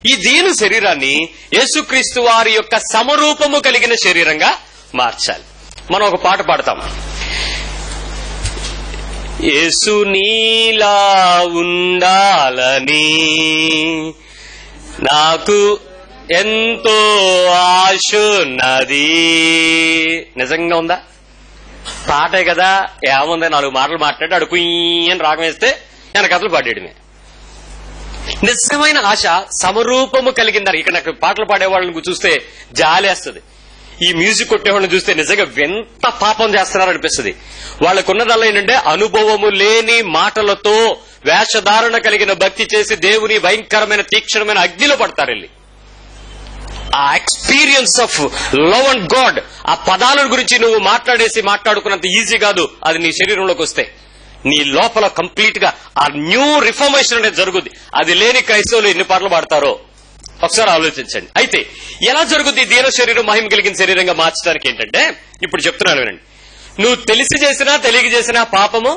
ఈ దీని శరీరాన్ని యేసుక్రీస్తు వారి యొక్క సమరూపము కలిగిన శరీరంగా మార్చాలి. మనం ఒక పాట పాడతాం. యేసు నీలా ఉండాలని నాకు ఎంతో ఆశున్నది. నిజంగా ఉందా? పాటే కదా, ఏముంది 4 మాటలు మాట్లాడి అడుకుని రాగం వేస్తే వెనకథలు పాడేయడమే. నిజమైన ఆశ సమరూపము కలిగిందని. ఇక్కడ నాకు పాటలు పాడేవాళ్ళని చూస్తే జాలేస్తుంది. ఈ మ్యూజిక్ కొట్టేవాళ్ళని చూస్తే నిజంగా ఎంత పాపం చేస్తున్నారో అనిపిస్తుంది. వాళ్ళకున్నదల్లా ఏంటంటే అనుభవము లేని మాటలతో వేషధారణ కలిగిన భక్తి చేసి దేవుని భయంకరమైన తీక్షణమైన అగ్నిలో పడతారు వెళ్ళి. ఆ experience of love and God, ఆ పదాల గురించి నువ్వు మాట్లాడుకున్నంత ఈజీ కాదు. అది నీ శరీరంలోకి వస్తే నీ లోపల కంప్లీట్ గా ఆ న్యూ రిఫార్మేషన్ అనేది జరుగుద్ది. అది లేని క్రైస్తవులు ఎన్ని పాటలు పాడతారో ఒకసారి ఆలోచించండి. అయితే ఎలా జరుగుద్ది దీన శరీరం మహిమ కలిగిన శరీరంగా మార్చడానికి? ఏంటంటే ఇప్పుడు చెప్తున్నాను వినండి. నువ్వు తెలిసి చేసినా తెలియక చేసినా పాపము.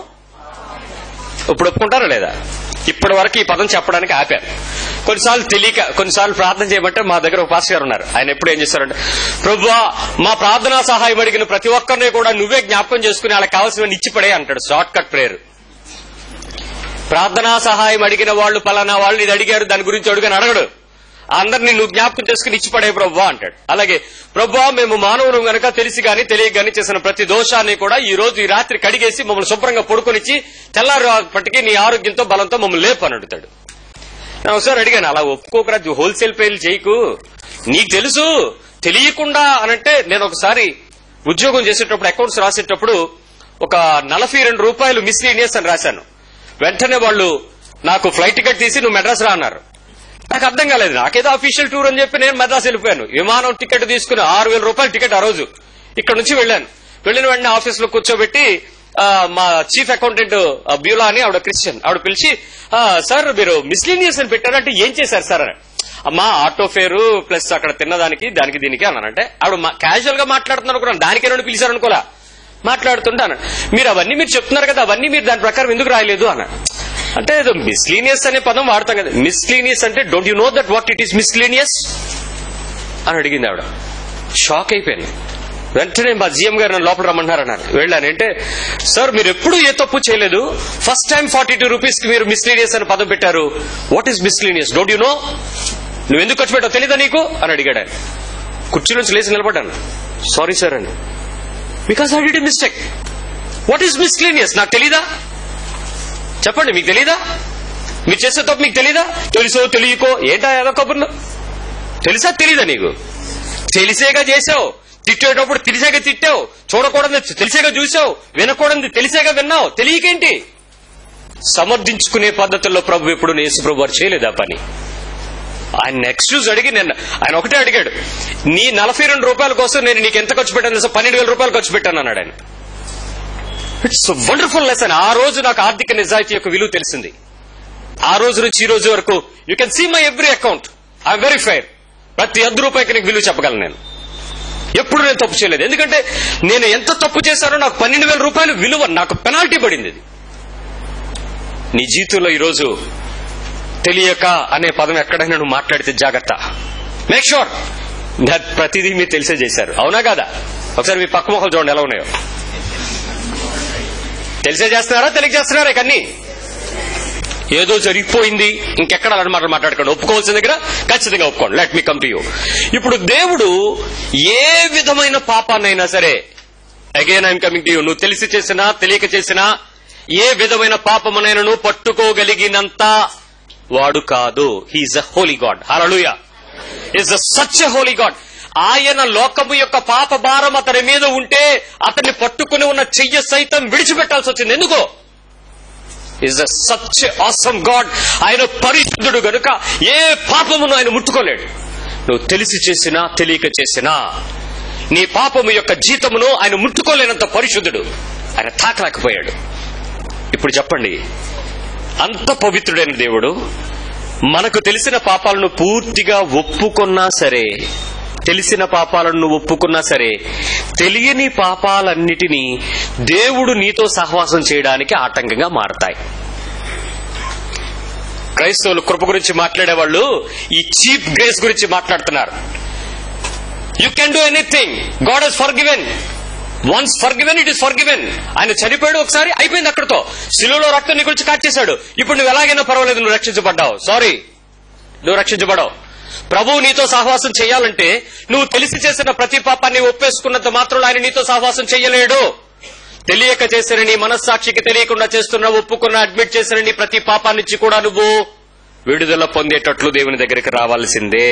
ఇప్పుడు ఒప్పుకుంటారా లేదా? ఇప్పటి వరకు ఈ పదం చెప్పడానికి ఆపారు. కొన్నిసార్లు తెలియక, కొన్నిసార్లు ప్రార్థన చేయమంటే మా దగ్గర ఒక పాస్టర్ గారు ఉన్నారు. ఆయన ఎప్పుడు ఏం చేస్తారంటే, ప్రభువా మా ప్రార్థనా సహాయం అడిగిన ప్రతి ఒక్కరిని కూడా నువ్వే జ్ఞాపకం చేసుకుని వాళ్ళకి కావాల్సిన ఇచ్చిపడే అంటాడు. Short cut prayer. ప్రార్థనా సహాయం అడిగిన వాళ్ళు పలానా వాళ్ళు ఇది అడిగారు, దాని గురించి అడుగుని అడగడు. అందరినీ నువ్వు జ్ఞాపకం చేసుకుని ఇచ్చిపడే ప్రభువా అంటాడు. అలాగే ప్రభువా మేము మానవులు గనక తెలిసి గాని తెలియక గాని చేసిన ప్రతి దోషాన్ని కూడా ఈ రోజు ఈ రాత్రి కడిగేసి మమ్మల్ని శుభ్రంగా పడుకొనిచ్చి తెల్లారిపటికి నీ ఆరోగ్యంతో బలంతో మమ్మల్ని లేపు అని అడుగుతాడు. నేను ఒకసారి అడిగాను, అలా ఒప్పుకోకరా, హోల్సేల్ పేర్లు చేయకు, నీకు తెలుసు తెలియకుండా అనంటే. నేను ఒకసారి ఉద్యోగం చేసేటప్పుడు అకౌంట్స్ రాసేటప్పుడు ఒక 42 రూపాయలు మిస్లీనియస్ అని రాశాను. వెంటనే వాళ్ళు నాకు ఫ్లైట్ టికెట్ తీసి నువ్వు మెడ్రాస్ రా అన్నారు. నాకు అర్థం కాలేదు. నాకేదో అఫీషియల్ టూర్ అని చెప్పి నేను మెడ్రాస్ వెళ్ళిపోయాను. విమానం టికెట్ తీసుకుని 6,000 రూపాయల టికెట్ ఆ రోజు ఇక్కడ నుంచి వెళ్ళాను. వెళ్ళిన వెంటనే ఆఫీస్ లో కూర్చోబెట్టి మా చీఫ్ అకౌంటెంట్ బ్యూలా అని ఆవిడ క్రిస్టియన్, ఆవిడ పిలిచి సార్ మీరు మిస్లీనియస్ అని పెట్టారంటే ఏం చేశారు సార్ అని. అమ్మా ఆటో ఫేరు ప్లస్ అక్కడ తిన్నదానికి దానికి దీనికి అన్నానంటే ఆవిడ క్యాజువల్ గా మాట్లాడుతున్నారు అనుకున్నాను. దానికేనో పిలిచారు అనుకోలా. మాట్లాడుతుంటాను మీరు అవన్నీ మీరు చెప్తున్నారు కదా, అవన్నీ మీరు దాని ప్రకారం ఎందుకు రాయలేదు అన్న. అంటే మిస్లీనియస్ అనే పదం వాడతాం కదా. మిస్లీనియస్ అంటే don't you know that what it is miscellaneous అని అడిగింది ఆవిడ. షాక్ అయిపోయాను. వెంటనే మా జిఎం గారు నన్ను లోపల రమ్మన్నారన్నారు. వెళ్ళాను. అంటే సార్ మీరు ఎప్పుడు ఏ తప్పు చేయలేదు, ఫస్ట్ టైం 42 రూపీస్ కి మీరు మిస్లీనియస్ అని పదం పెట్టారు. What is miscellaneous? Don't you know? నువ్వు ఎందుకు ఖర్చు పెట్టావు తెలీదా నీకు అని అడిగాడు ఆయన. కుర్చీ నుంచి లేచి నిలబడ్డాను. సారీ సార్ అని. Because I did a mistake. What is miscellaneous? నాకు తెలీదా? చెప్పండి, మీకు తెలీదా? మీరు చేసే తప్పు మీకు తెలీదా? తెలుసో తెలియకో ఏంటా ఏదో కబుర్లు. తెలుసా తెలీదా నీకు? తెలిసేగా చేసావు. తిట్టేటప్పుడు తెలిసేగా తిట్టావు. చూడకూడదు తెలిసేగా చూసావు. వినకూడదు తెలిసేగా విన్నావు. తెలియకేంటి? సమర్థించుకునే పద్ధతుల్లో ప్రభు ఎప్పుడు యేసు ప్రభు వారు చేయలేదు ఆ పని. ఆయన ఎక్స్క్యూజ్ అడిగి ఆయన ఒకటే అడిగాడు, నీ 42 రూపాయల కోసం నేను నీకు ఎంత ఖర్చు పెట్టాను తెలుసా? 12,000 రూపాయలు ఖర్చు పెట్టాను అన్నాడు ఆయన. It's wonderful lesson. ఆ రోజు నాకు ఆర్థిక నిజాయితీ యొక్క విలువ తెలిసింది. ఆ రోజు నుంచి ఈ రోజు వరకు you can see my every account. I'm very fair. ప్రతి 100 రూపాయకి నీకు విలువ చెప్పగలను. నేను ఎప్పుడు నేను తప్పు చేయలేదు. ఎందుకంటే నేను ఎంత తప్పు చేశానో నాకు 12,000 రూపాయలు విలువ, నాకు పెనాల్టీ పడింది. నీ జీవితంలో ఈరోజు తెలియక అనే పదం ఎక్కడైనా నువ్వు మాట్లాడితే జాగ్రత్త. మేక్ షూర్ ప్రతిదీ మీరు తెలిసే చేశారు. అవునా కాదా? ఒకసారి మీ పక్క మొక్కలు చూడండి ఎలా ఉన్నాయో. తెలిసే చేస్తున్నారా తెలియక చేస్తున్నారా? కన్నీ ఏదో జరిగిపోయింది ఇంకెక్కడ అలాంటి మాటలు మాట్లాడుకోండి. ఒప్పుకోవాల్సిన దగ్గర ఖచ్చితంగా ఒప్పుకోండి. Let me come to you. ఇప్పుడు దేవుడు ఏ విధమైన పాపాన్నైనా సరే, again I'm coming to you, నువ్వు తెలిసి చేసినా తెలియక చేసినా ఏ విధమైన పాపమునైనా నువ్వు పట్టుకోగలిగినంత వాడు కాదు. He is a holy God. Hallelujah. Is such a holy God. ఆయన లోకము యొక్క పాప భారం అతని మీద ఉంటే అతన్ని పట్టుకుని ఉన్న చెయ్య సైతం విడిచిపెట్టాల్సి వచ్చింది. ఎందుకో? Is a such awesome God. ఆయన పరిశుద్ధుడు గనుక ఏ పాపమును ఆయన ముట్టుకోలేడు. నువ్వు తెలిసి చేసినా తెలియక చేసినా నీ పాపము యొక్క జీతమును ఆయన ముట్టుకోలేనంత పరిశుద్ధుడు. ఆయన తాకలేకపోయాడు. ఇప్పుడు చెప్పండి, అంత పవిత్రుడైన దేవుడు మనకు తెలిసిన పాపాలను పూర్తిగా ఒప్పుకున్నా సరే, తెలిసిన పాపాలను ఒప్పుకున్నా సరే, తెలియని పాపాలన్నిటినీ దేవుడు నీతో సహవాసం చేయడానికి ఆటంకంగా మారతాయి. క్రైస్తవులు కృప గురించి మాట్లాడేవాళ్ళు ఈ చీప్ గ్రేస్ గురించి మాట్లాడుతున్నారు. You can do anything, God has forgiven, once forgiven it is forgiven. ఆయన చనిపోయాడు, ఒకసారి అయిపోయింది అక్కడితో. శిలువలో రక్తం నీ గురించి కాచేశాడు, ఇప్పుడు నువ్వు ఎలాగైనా పర్వాలేదు, నువ్వు రక్షించబడ్డావు. సారీ, నువ్వు రక్షించబడవు. ప్రభువు నీతో సహవాసం చేయాలంటే నువ్వు తెలిసి చేసిన ప్రతి పాపాన్ని ఒప్పేసుకున్నంత మాత్రం ఆయన నీతో సహవాసం చెయ్యలేడు. తెలియక చేసిన నీ మనస్సాక్షికి తెలియకుండా చేస్తున్న, ఒప్పుకున్న, అడ్మిట్ చేసిన నీ ప్రతి పాపాన్ని నుంచి కూడా నువ్వు విడుదల పొందేటట్లు దేవుని దగ్గరికి రావాల్సిందే.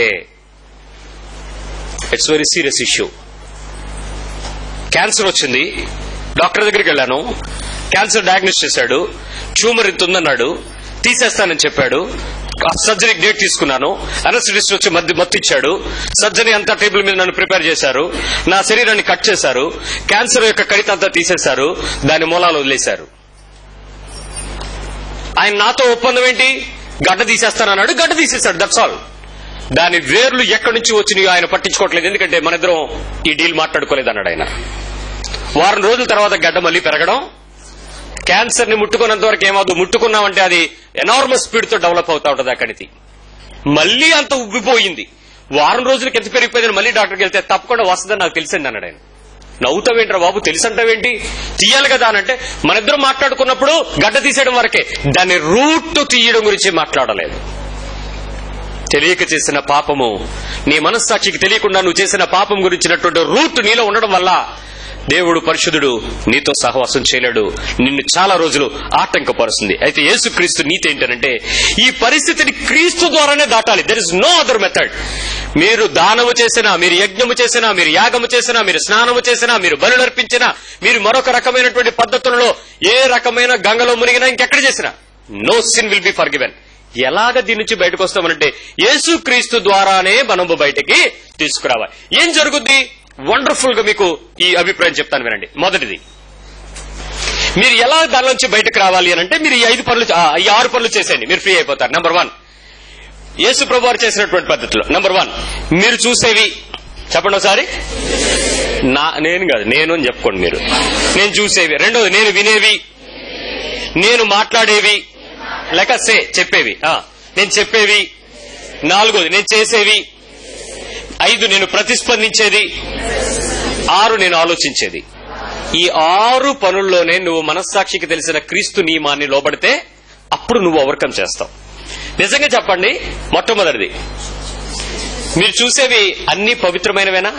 It's very serious issue. Cancer వచ్చింది, డాక్టర్ దగ్గరికి వెళ్ళాను, క్యాన్సర్ డయాగ్నోస్ చేశాడు, ట్యూమర్ ఇంత ఉందన్నాడు, తీసేస్తానని చెప్పాడు. సర్జరీకి డేట్ తీసుకున్నాను, అనస్థెటిస్ట్ వచ్చి మత్తు ఇచ్చాడు, సర్జరీ అంతా టేబుల్ మీద నన్ను ప్రిపేర్ చేశారు, నా శరీరాన్ని కట్ చేశారు, క్యాన్సర్ యొక్క కణిత అంతా తీసేశారు, దాని మూలాలు వదిలేశారు. ఆయన నాతో ఒప్పందం ఏంటి? గడ్డ తీసేస్తానన్నాడు, గడ్డ తీసేశాడు, దట్స్ ఆల్. దాని వేర్లు ఎక్కడి నుంచి వచ్చినాయో ఆయన పట్టించుకోవట్లేదు, ఎందుకంటే మన ఇద్దరం ఈ డీల్ మాట్లాడుకోలేదు అన్నాడు ఆయన. వారం రోజుల తర్వాత గడ్డ మళ్లీ పెరగడం, క్యాన్సర్ ని ముట్టుకున్నంత వరకు ఏమవుతుంది, ముట్టుకున్నామంటే అది ఎనార్మస్ స్పీడ్ తో డెవలప్ అవుతా ఉంటుంది. అక్కడికి మళ్లీ అంత ఉబ్బిపోయింది, వారం రోజులకి ఎంత పెరిగిపోయిందని మళ్లీ డాక్టర్కి వెళ్తే తప్పకుండా వస్తుందని నాకు తెలిసింది అన్నాడు ఆయన. నవ్వుతావేంట్రా బాబు, తెలుసంటావేంటి, తీయాలి కదా అని అంటే, మన ఇద్దరం మాట్లాడుకున్నప్పుడు గడ్డ తీసేయడం వరకే, దాన్ని రూట్ తీయడం గురించి మాట్లాడలేదు. తెలియక చేసిన పాపము, నీ మనస్సాక్షికి తెలియకుండా నువ్వు చేసిన పాపం గురించినటువంటి రూట్ నీలో ఉండడం వల్ల దేవుడు పరిశుద్ధుడు, నీతో సహవాసం చేయలేడు, నిన్ను చాలా రోజులు ఆటంకపరుస్తుంది. అయితే యేసుక్రీస్తు నీతి ఏంటంటే ఈ పరిస్థితిని క్రీస్తు ద్వారానే దాటాలి. There is no other method. మీరు దానము చేసినా, మీరు యజ్ఞము చేసినా, మీరు యాగము చేసినా, మీరు స్నానము చేసినా, మీరు బలులర్పించినా, మీరు మరొక రకమైనటువంటి పద్ధతులలో ఏ రకమైన గంగలో మునిగినా, ఇంకెక్కడ చేసినా, no sin will be forgiven. ఎలాగ దీని నుంచి బయటకు వస్తామనంటే యేసుక్రీస్తు ద్వారానే మనము బయటికి తీసుకురావాలి. ఏం జరుగుద్ది? వండర్ఫుల్ గా మీకు ఈ అభిప్రాయం చెప్తాను వినండి. మొదటిది, మీరు ఎలా దాని నుంచి బయటకు రావాలి అని అంటే, మీరు ఈ 6 పనులు చేసేయండి, మీరు ఫ్రీ అయిపోతారు. నెంబర్ 1, యేసు ప్రభు వారు చేసినటువంటి పద్ధతిలో. నెంబర్ 1, మీరు చూసేవి చెప్పండి ఒకసారి. నేను కాదు, నేను అని చెప్పుకోండి మీరు. నేను చూసేవి. రెండోది, నేను వినేవి, నేను మాట్లాడేవి, లేక చెప్పేవి, నేను చెప్పేవి. 4, నేను చేసేవి. 5, నేను ప్రతిస్పందించేది. 6, నేను ఆలోచించేది. ఈ 6 పనుల్లోనే నువ్వు మనస్సాక్షికి తెలిసిన క్రీస్తు నియమాన్ని లోబడితే అప్పుడు నువ్వు ఓవర్కమ్ చేస్తావు. నిజంగా చెప్పండి, మొట్టమొదటిది, మీరు చూసేవి అన్ని పవిత్రమైనవేనా?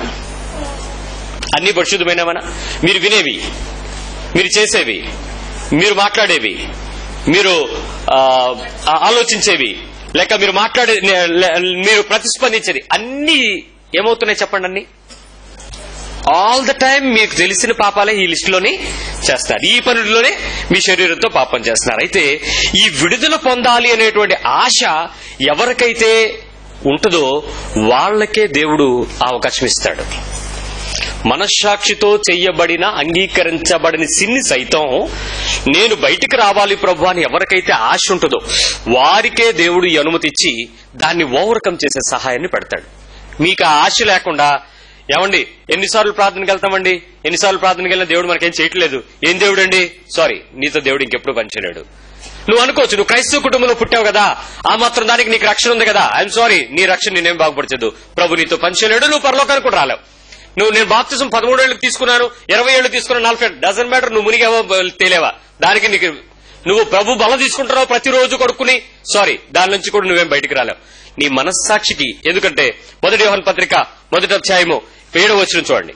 అన్ని పరిశుద్ధమైనవేనా? మీరు వినేవి, మీరు చేసేవి, మీరు మాట్లాడేవి, మీరు ఆలోచించేవి, లేక మీరు మీరు ప్రతిస్పందించేది అన్ని ఏమవుతున్నాయి చెప్పండి? అన్ని ఆల్ ద టైం మీకు తెలిసిన పాపాలే ఈ లిస్టులోనే చేస్తున్నారు, ఈ పనుల్లోనే మీ శరీరంతో పాపం చేస్తున్నారు. అయితే ఈ విడుదల పొందాలి అనేటువంటి ఆశ ఎవరికైతే ఉంటుందో వాళ్ళకే దేవుడు అవకాశం ఇస్తాడు. మనస్సాక్షితో చెయ్యబడిన, అంగీకరించబడిన సిన్ని సైతం నేను బయటికి రావాలి ప్రభు అని ఎవరికైతే ఆశ ఉంటుందో వారికే దేవుడు ఈ అనుమతి ఇచ్చి దాన్ని ఓవర్కమ్ చేసే సహాయాన్ని పెడతాడు. మీకు ఆ ఆశ లేకుండా, ఏమండి ఎన్నిసార్లు ప్రార్థనకి వెళ్తామండి, ఎన్నిసార్లు ప్రార్థనకి వెళ్ళినా దేవుడు మనకేం చేయట్లేదు, ఏం దేవుడు అండి, సారీ, నీతో దేవుడు ఇంకెప్పుడు పనిచేయలేడు. నువ్వు అనుకోవచ్చు, నువ్వు క్రైస్తవ కుటుంబంలో పుట్టావు కదా, ఆ మాత్రం దానికి నీకు రక్షణ ఉంది కదా, ఐఎమ్ సారీ, నీ రక్షణ నేనేం బాగుపరచదు, ప్రభు నీతో పనిచేయలేడు, నువ్వు పరలోకానికి కూడా రాలేవు. నేను బాప్తిజం 13 ఏళ్లకు తీసుకున్నాను, 20 ఏళ్లు తీసుకున్నాను, 40 ఏళ్లు, డజన్ మ్యాటర్, నువ్వు మునిగావో తేలేవా, దానికి నీకు నువ్వు ప్రభు బలం తీసుకుంటున్నావు ప్రతిరోజు కొడుకుని, సారీ, దాని నుంచి కూడా నువ్వేం బయటికి రాలేవు. నీ మనస్సాక్షికి, ఎందుకంటే 1 యోహాను పత్రిక 1వ అధ్యాయము 7వ వచనం చూడండి.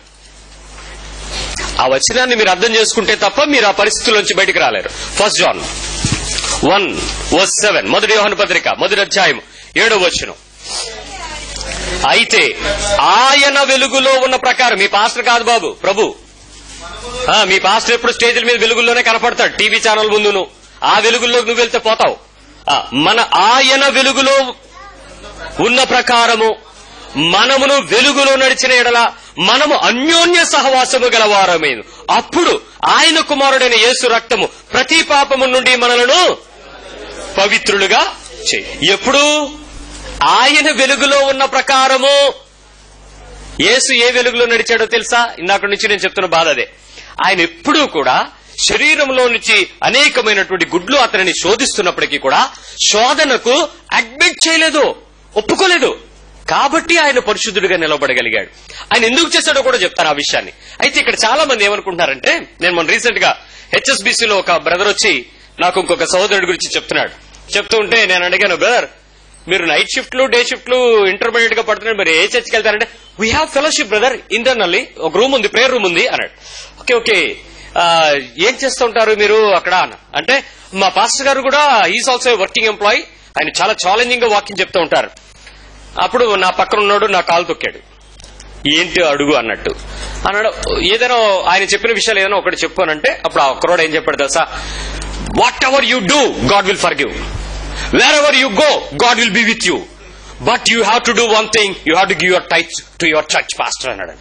ఆ వచనాన్ని మీరు అర్థం చేసుకుంటే తప్ప మీరు ఆ పరిస్థితుల్లోంచి బయటికి రాలేరు. 1 John 1:7, 1 యోహాను పత్రిక 1వ అధ్యాయం 7వ వచనం. అయితే ఆయన వెలుగులో ఉన్న ప్రకారం, మీ పాస్టర్ కాదు బాబు, ప్రభు. మీ పాస్టర్ ఎప్పుడు స్టేజ్ల మీద వెలుగుల్లోనే కనపడతాడు, టీవీ ఛానల్ ముందును. ఆ వెలుగుల్లోకి నువ్వు వెళ్తే పోతావు. ఆయన వెలుగులో ఉన్న ప్రకారము మనమును వెలుగులో నడిచిన ఎడల మనము అన్యోన్య సహవాసము గలవారమైన, అప్పుడు ఆయన కుమారుడైన యేసు రక్తము ప్రతి పాపము నుండి మనలను పవిత్రులుగా చేయి. ఎప్పుడు? ఆయన వెలుగులో ఉన్న ప్రకారము. యేసు ఏ వెలుగులో నడిచాడో తెలుసా? ఇందాక నుంచి నేను చెప్తున్న బాధ అదే. ఆయన ఎప్పుడూ కూడా శరీరంలో నుంచి అనేకమైనటువంటి గుడ్లు అతనిని శోధిస్తున్నప్పటికీ కూడా శోధనకు అడ్మిట్ చేయలేదు, ఒప్పుకోలేదు. కాబట్టి ఆయన పరిశుద్ధుడిగా నిలబడగలిగాడు. ఆయన ఎందుకు చేశాడో కూడా చెప్తాను ఆ విషయాన్ని. అయితే ఇక్కడ చాలా మంది ఏమనుకుంటున్నారంటే, నేను మొన్న రీసెంట్ గా హెచ్ఎస్బీసీలో ఒక బ్రదర్ వచ్చి నాకు ఇంకొక సహోదరుడి గురించి చెప్తున్నాడు. చెప్తూ ఉంటే నేను అడిగాను, బ్రదర్ మీరు నైట్ షిఫ్ట్లు డే షిఫ్ట్లు ఇంటర్మీడియట్ గా పడుతున్నారు, మీరు ఏ చర్చికి వెళ్తారంటే we have fellowship brother internally, ఒక రూమ్ ఉంది, ప్రేయర్ రూమ్ ఉంది అన్నాడు. ఓకే ఓకే, ఏం చేస్తూ ఉంటారు మీరు అక్కడ అంటే, మా పాస్టర్ గారు కూడా ఈజ్ ఆల్సో వర్కింగ్ ఎంప్లాయీ, ఆయన చాలా ఛాలెంజింగ్ గా వాక్యం చెప్తూ ఉంటారు. అప్పుడు నా పక్కన ఉన్నాడు, నా కాలు తొక్కాడు, ఏంటి అడుగు అన్నట్టు అన్నాడు. ఏదైనా ఆయన చెప్పిన విషయాలు ఏదైనా ఒకటి చెప్పానంటే అప్పుడు ఆ ఒక్కరోడు ఏం చెప్పాడు తెలుసా, what ever you do God will forgive, wear ever you go God will be with you, but you have to do one thing, you have to give your tights to your church pastor అన్నాడు.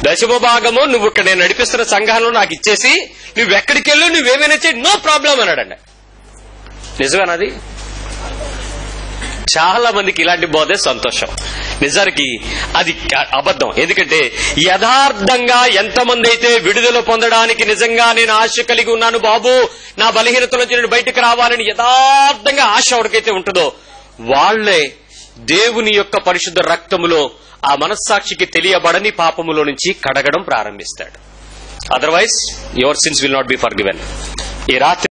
దశమ భాగము నువ్వు ఇక్కడ నేను నడిపిస్తున్న సంఘంలో నాకు ఇచ్చేసి నువ్వు ఎక్కడికి వెళ్ళు, నువ్వేమైనా చేయి, నో ప్రాబ్లం అన్నాడండి. నిజమేనది? చాలా మందికి ఇలాంటి బోధే సంతోషం. నిజానికి అది అబద్ధం. ఎందుకంటే యథార్థంగా ఎంతమంది అయితే విడుదల పొందడానికి నిజంగా నేను ఆశ కలిగి ఉన్నాను బాబు, నా బలహీనతల నుంచి నేను బయటకు రావాలని యథార్థంగా ఆశ ఎవరికైతే ఉంటుందో వాళ్లే దేవుని యొక్క పరిశుద్ధ రక్తములో ఆ మనస్సాక్షికి తెలియబడని పాపములో నుంచి కడగడం ప్రారంభిస్తాడు. Otherwise your sins will not be forgiven. ఈ రాత్రి